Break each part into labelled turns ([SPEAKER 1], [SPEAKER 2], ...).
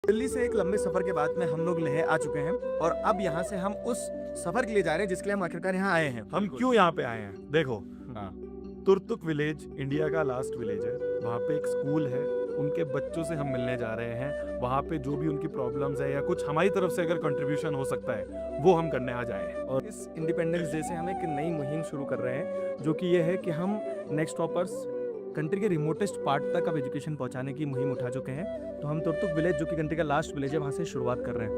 [SPEAKER 1] दिल्ली से एक लंबे सफर के बाद में हम लोग लेह आ चुके हैं और अब यहाँ से हम उस सफर के लिए जा रहे हैं जिसके लिए हम आखिरकार यहाँ आए हैं।
[SPEAKER 2] हम क्यों यहाँ पे आए हैं? देखो,
[SPEAKER 1] हाँ।
[SPEAKER 2] तुर्तुक विलेज इंडिया का लास्ट विलेज है। वहाँ पे एक स्कूल है, उनके बच्चों से हम मिलने जा रहे हैं। वहाँ पे जो भी उनकी प्रॉब्लम्स है या कुछ हमारी तरफ से अगर कंट्रीब्यूशन हो सकता है वो हम करने आज आए हैं।
[SPEAKER 1] और इस इंडिपेंडेंस डे से हम एक नई मुहिम शुरू कर रहे हैं जो कि ये है कि हम नेक्स्ट टॉपर्स कंट्री के रिमोटेस्ट पार्ट तक अब एजुकेशन पहुंचाने की मुहिम उठा चुके हैं। तो हम तुर्तुक विलेज जो कि कंट्री का लास्ट विलेज है वहाँ से शुरुआत कर रहे हैं।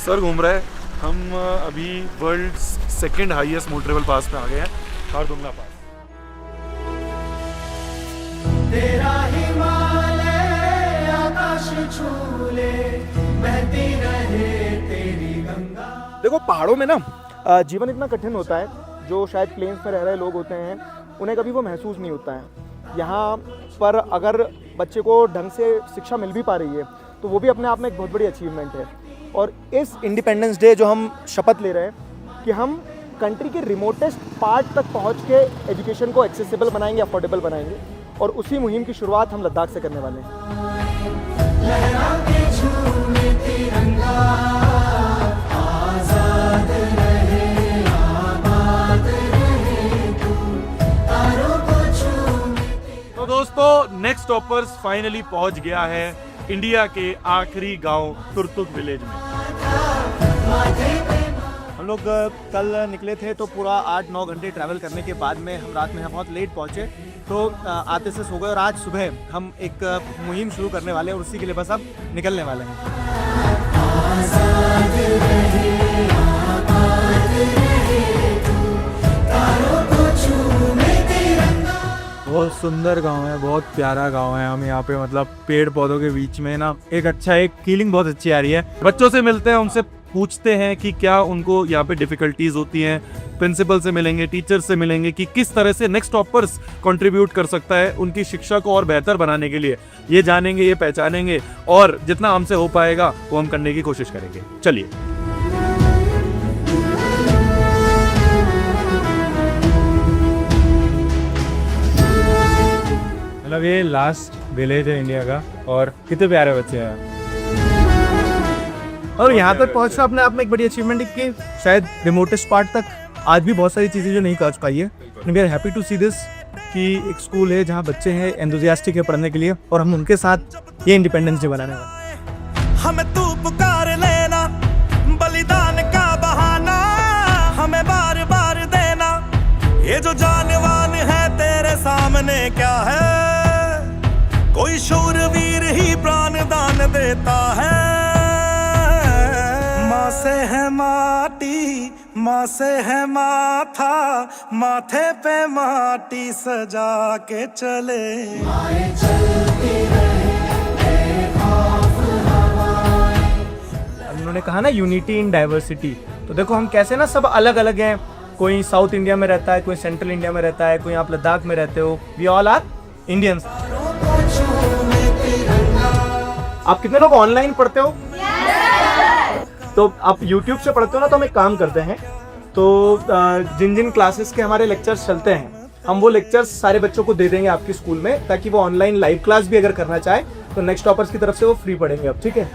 [SPEAKER 2] सर घूम रहा है। हम अभी world second highest motorable pass पे आ गए हैं, खारदुंगला पास।
[SPEAKER 3] तेरा हिमालय आकाश छूले बहती रहे तेरी गंगा।
[SPEAKER 1] देखो, पहाड़ों में ना जीवन इतना कठिन होता है, जो शायद प्लेन्स में रह रहे लोग होते हैं उन्हें कभी वो महसूस नहीं होता है। यहाँ पर अगर बच्चे को ढंग से शिक्षा मिल भी पा रही है तो वो भी अपने आप में एक बहुत बड़ी अचीवमेंट है। और इस इंडिपेंडेंस डे जो हम शपथ ले रहे हैं कि हम कंट्री के रिमोटेस्ट पार्ट तक पहुंच के एजुकेशन को एक्सेसिबल बनाएंगे, अफोर्डेबल बनाएंगे, और उसी मुहिम की शुरुआत हम लद्दाख से करने वाले हैं।
[SPEAKER 3] लहरा के झूमे तिरंगा, आजाद रहे, आबाद रहे तू, तारों को छूमे।
[SPEAKER 2] तो दोस्तों, नेक्स्ट टॉपर्स फाइनली पहुंच गया है इंडिया के आखिरी गांव तुर्तुक विलेज में।
[SPEAKER 1] हम लोग कल निकले थे तो पूरा 8-9 घंटे ट्रैवल करने के बाद में हम रात में यहाँ बहुत लेट पहुँचे, तो आते से सो गए। और आज सुबह हम एक मुहिम शुरू करने वाले हैं और उसी के लिए बस अब निकलने वाले हैं।
[SPEAKER 3] आजाद रहे, आबाद रहे तू, तारों को छूमे तिरंगा।
[SPEAKER 4] बहुत सुंदर गांव है, बहुत प्यारा गांव है। हम यहाँ पे मतलब पेड़ पौधों के बीच में ना एक फीलिंग बहुत अच्छी आ रही है।
[SPEAKER 2] बच्चों से मिलते हैं, उनसे पूछते हैं कि क्या उनको यहाँ पे डिफिकल्टीज होती हैं। प्रिंसिपल से मिलेंगे, टीचर से मिलेंगे कि किस तरह से नेक्स्ट टॉपर्स कंट्रीब्यूट कर सकता है उनकी शिक्षा को और बेहतर बनाने के लिए। ये जानेंगे, ये पहचानेंगे और जितना हमसे हो पाएगा वो हम करने की कोशिश करेंगे। चलिए।
[SPEAKER 4] मतलब ये लास्ट विलेज है इंडिया का और कितने प्यारे बच्चे हैं।
[SPEAKER 1] और यहाँ तक पहुँचना अपने आप में एक बड़ी अचीवमेंट है कि शायद रिमोटेस्ट पार्ट तक आज भी बहुत सारी चीज़ें जो नहीं पहुँच पाई है। We are happy to see this कि एक स्कूल है जहाँ बच्चे हैं एंथुसियास्टिक है पढ़ने के लिए, और हम उनके साथ ये इंडिपेंडेंस डे बनाने वाले हैं।
[SPEAKER 3] हमें तू पुकार लेना, बलिदान का बहाना हमें बार बार देना। ये जो जानवान है तेरे सामने क्या है, कोई शूरवीर ही प्राण दान देता है। माँ से है माटी, माँ से है माथा, माथे पे माटी सजा के चले। माए चलती रहे बेखौफ हवाएं।
[SPEAKER 1] उन्होंने कहा ना यूनिटी इन डाइवर्सिटी, तो देखो हम कैसे ना सब अलग अलग हैं। कोई साउथ इंडिया में रहता है, कोई सेंट्रल इंडिया में रहता है, कोई आप लद्दाख में रहते हो। We all are Indians. आप कितने लोग ऑनलाइन पढ़ते हो? तो आप YouTube से पढ़ते हो ना, तो हम एक काम करते हैं, तो जिन जिन क्लासेस के हमारे लेक्चर्स चलते हैं हम वो लेक्चर्स सारे बच्चों को दे देंगे आपकी स्कूल में, ताकि वो ऑनलाइन लाइव क्लास भी अगर करना चाहे तो नेक्स्ट टॉपर्स की तरफ से वो फ्री पढ़ेंगे अब। ठीक है,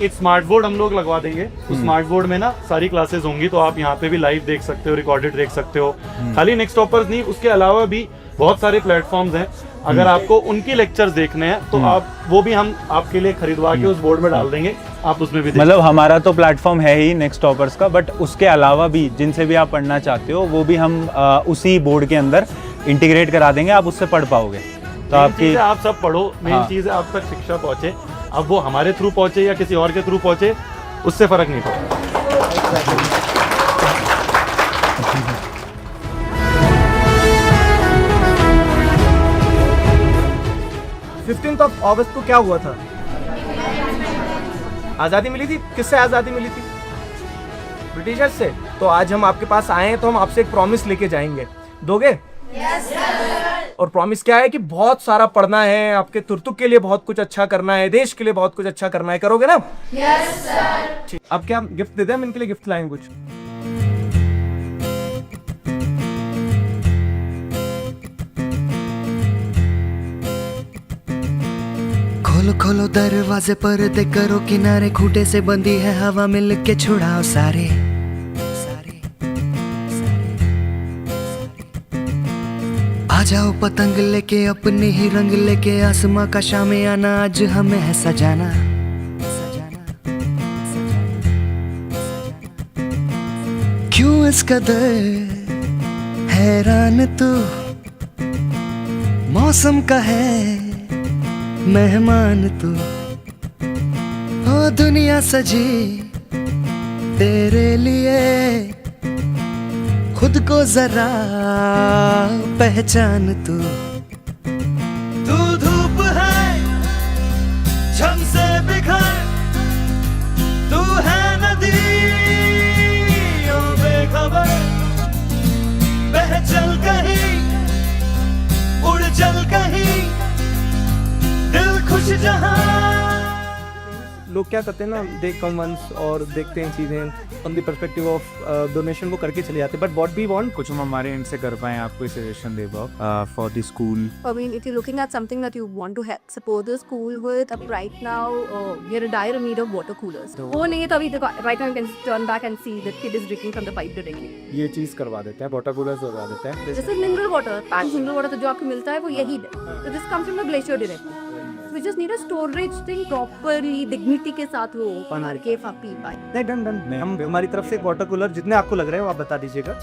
[SPEAKER 2] एक स्मार्ट बोर्ड हम लोग लगवा देंगे। उस स्मार्ट बोर्ड में ना सारी क्लासेस होंगी, तो आप यहाँ पे भी लाइव देख सकते हो, रिकॉर्डेड देख सकते हो। खाली नेक्स्ट टॉपर्स नहीं, उसके अलावा भी बहुत सारे प्लेटफॉर्म्स हैं। अगर आपको उनकी लेक्चर्स देखने हैं तो आप वो भी हम आपके लिए खरीदवा के उस बोर्ड में डाल देंगे, आप उसमें भी
[SPEAKER 4] मतलब हमारा तो प्लेटफॉर्म है ही नेक्स्ट टॉपर्स का, बट उसके अलावा भी जिनसे भी आप पढ़ना चाहते हो वो भी हम उसी बोर्ड के अंदर इंटीग्रेट करा देंगे, आप उससे पढ़ पाओगे। तो आपकी
[SPEAKER 2] आप सब पढ़ो, मेन चीज़ है आप तक शिक्षा पहुँचे। अब वो हमारे थ्रू पहुँचे या किसी और के थ्रू पहुँचे, उससे फर्क नहीं पड़ता।
[SPEAKER 1] 15th ऑफ अगस्त को क्या हुआ था? आज़ादी मिली थी। किससे आज़ादी मिली थी? ब्रिटिशर्स से। तो आज हम आपके पास आए हैं तो हम आपसे एक प्रॉमिस लेके जाएंगे, दोगे? Yes sir. और प्रॉमिस क्या है कि बहुत सारा पढ़ना है, आपके तुर्तुक के लिए बहुत कुछ अच्छा करना है, देश के लिए बहुत कुछ अच्छा करना है, करोगे ना? Yes sir. अब क्या गिफ्ट दे दें? हम इनके लिए गिफ्ट लाएं कुछ।
[SPEAKER 5] खोलो खोलो दरवाजे पर्दे करो किनारे, खूंटे से बंदी है हवा मिल के छुड़ाओ सारे सारे सारे। आ जाओ पतंग लेके अपने ही रंग लेके, आसमां का शाम आना आज हमें है सजाना सजाना सजाना। क्यों इस कदर हैरान तू, मौसम का है मेहमान तू, ओ दुनिया सजी तेरे लिए, खुद को जरा पहचान तू।
[SPEAKER 3] तू धूप है झम से बिखर, तू है नदी ओ बेखबर, बह चल कहीं उड़ चल कहीं, दिल खुश जहां।
[SPEAKER 1] लोग क्या करते हैं ना, दे कम वंस और देखते हैं चीज़ें on the perspective of donation, वो करके चले जाते हैं। बट व्हाट वी वांट,
[SPEAKER 4] कुछ हम हमारे एंड से कर पाए आपको सजेशन दे पाओ for the school.
[SPEAKER 6] I mean, if you're looking at something that you want to help support the school with, right now we are in dire need of water coolers. वो नहीं है तो अभी देखो, right now you can turn back and see that kid is drinking from the pipe directly.
[SPEAKER 1] ये चीज़ करवा देते हैं, वाटर कूलर्स करवा देते हैं।
[SPEAKER 6] This is mineral water. Packed mineral water तो जो आपको मिलता है वो यही है. So this comes from the glacier directly. So we just need a storage thing properly, dignity के साथ वो बना के आप पी पाए.
[SPEAKER 1] नहीं, डन डन। हम हमारी तरफ से वाटर कूलर जितने आपको लग रहे हैं वो आप बता दीजिएगा।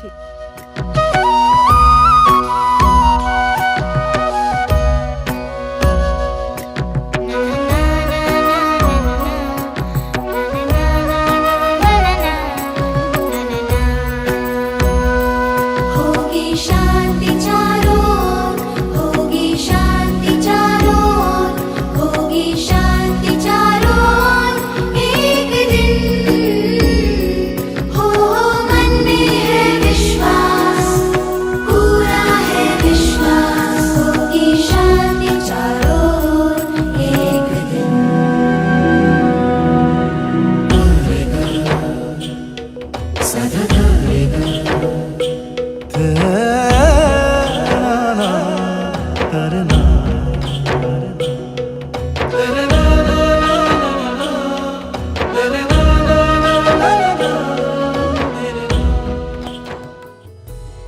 [SPEAKER 7] होगी शांति चारों, होगी शांति चारों, होगी शांति चारों, एक दिन हो मन में है विश्वास, पूरा है विश्वास, होगी शांति चारों, एक दिन।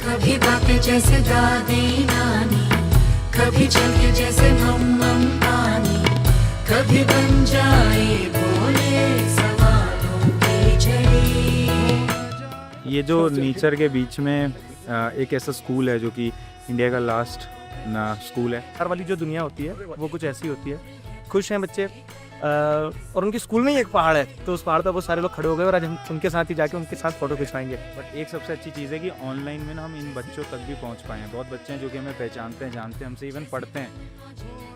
[SPEAKER 8] कभी बातें जैसे दादी नानी, कभी चलके जैसे मम्मम पानी, कभी बन जाए बोले सवालों की झड़ी।
[SPEAKER 4] ये जो नेचर के बीच में एक ऐसा स्कूल है जो कि इंडिया का लास्ट स्कूल है।
[SPEAKER 1] हर वाली जो दुनिया होती है वो कुछ ऐसी होती है। खुश हैं बच्चे और उनके स्कूल में ही एक पहाड़ है, तो उस पहाड़ पर बहुत सारे लोग खड़े हो गए और आज हम उनके साथ ही जाके उनके साथ फोटो खिंचवाएंगे।
[SPEAKER 4] बट एक सबसे अच्छी चीज़ है कि ऑनलाइन में ना हम इन बच्चों तक भी पहुंच पाए हैं। बहुत बच्चे हैं जो कि हमें पहचानते हैं, जानते हैं, हमसे इवन पढ़ते हैं,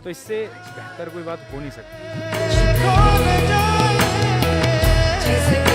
[SPEAKER 4] तो इससे बेहतर कोई बात हो नहीं सकती।
[SPEAKER 8] जैसे